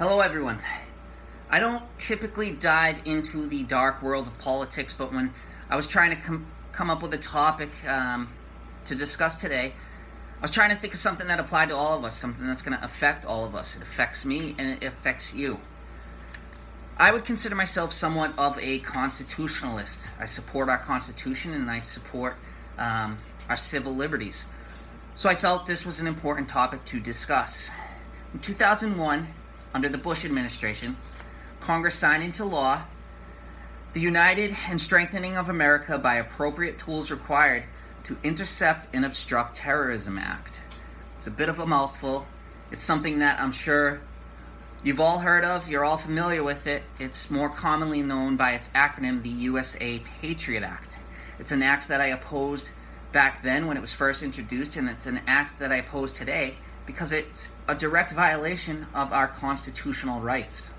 Hello everyone. I don't typically dive into the dark world of politics, but when I was trying to come up with a topic to discuss today, I was trying to think of something that applied to all of us, something that's going to affect all of us. It affects me and it affects you. I would consider myself somewhat of a constitutionalist. I support our Constitution and I support our civil liberties. So I felt this was an important topic to discuss. In 2001, under the Bush administration, Congress signed into law the United and Strengthening of America by Appropriate Tools Required to Intercept and Obstruct Terrorism Act. It's a bit of a mouthful. It's something that I'm sure you've all heard of. You're all familiar with it. It's more commonly known by its acronym, the USA Patriot Act. It's an act that I opposed back then when it was first introduced, and it's an act that I oppose today because it's a direct violation of our constitutional rights.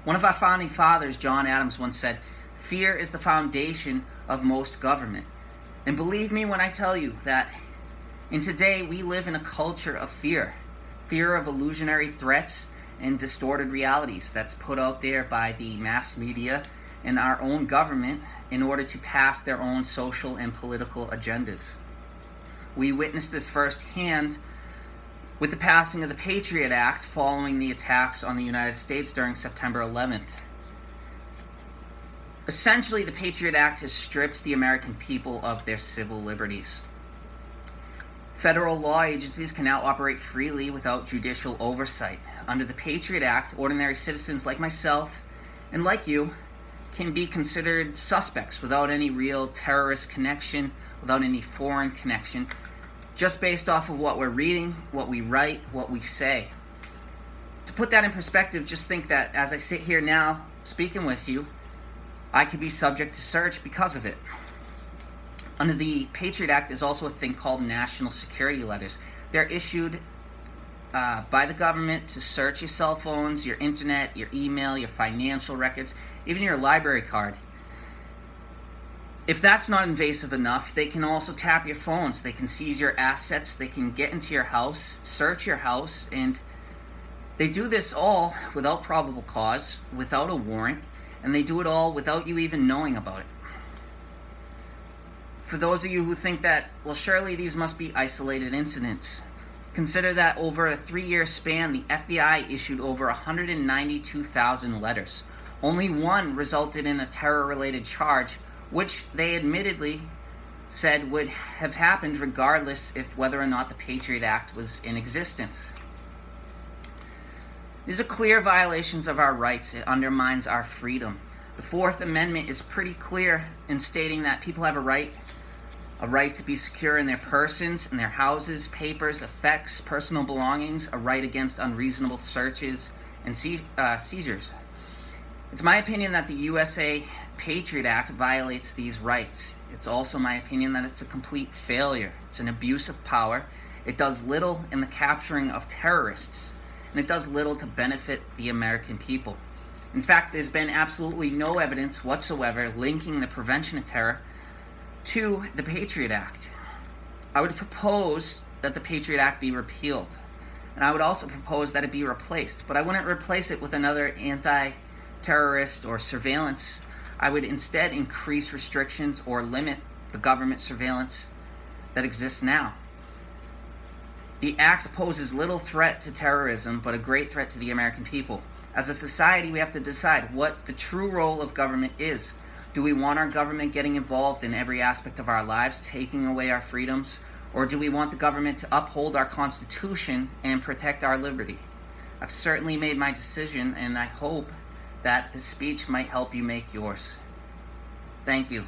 One of our founding fathers, John Adams, once said, "Fear is the foundation of most government." And believe me when I tell you that in today we live in a culture of fear of illusionary threats and distorted realities that's put out there by the mass media and our own government in order to pass their own social and political agendas. We witnessed this firsthand with the passing of the Patriot Act following the attacks on the United States during September 11th. Essentially, the Patriot Act has stripped the American people of their civil liberties. Federal law agencies can now operate freely without judicial oversight. Under the Patriot Act, ordinary citizens like myself and like you can be considered suspects without any real terrorist connection, without any foreign connection, just based off of what we're reading, what we write, what we say. To put that in perspective, just think that as I sit here now speaking with you, I could be subject to search because of it. Under the Patriot Act, there's also a thing called national security letters. They're issued by the government to search your cell phones, your internet, your email, your financial records, even your library card. If that's not invasive enough, they can also tap your phones. They can seize your assets. They can get into your house, search your house, and they do this all without probable cause, without a warrant, and they do it all without you even knowing about it. For those of you who think that, well, surely these must be isolated incidents, consider that over a 3-year span, the FBI issued over 192,000 letters. Only one resulted in a terror-related charge, which they admittedly said would have happened regardless if whether or not the Patriot Act was in existence. These are clear violations of our rights. It undermines our freedom. The Fourth Amendment is pretty clear in stating that people have a right to be secure in their persons, in their houses, papers, effects, personal belongings, a right against unreasonable searches and seizures. It's my opinion that the USA Patriot Act violates these rights. It's also my opinion that it's a complete failure. It's an abuse of power. It does little in the capturing of terrorists, and it does little to benefit the American people. In fact, there's been absolutely no evidence whatsoever linking the prevention of terror to the Patriot Act. I would propose that the Patriot Act be repealed, and I would also propose that it be replaced, but I wouldn't replace it with another anti-terrorist or surveillance. I would instead increase restrictions or limit the government surveillance that exists now. The act poses little threat to terrorism, but a great threat to the American people. As a society, we have to decide what the true role of government is. Do we want our government getting involved in every aspect of our lives, taking away our freedoms? Or do we want the government to uphold our Constitution and protect our liberty? I've certainly made my decision, and I hope that this speech might help you make yours. Thank you.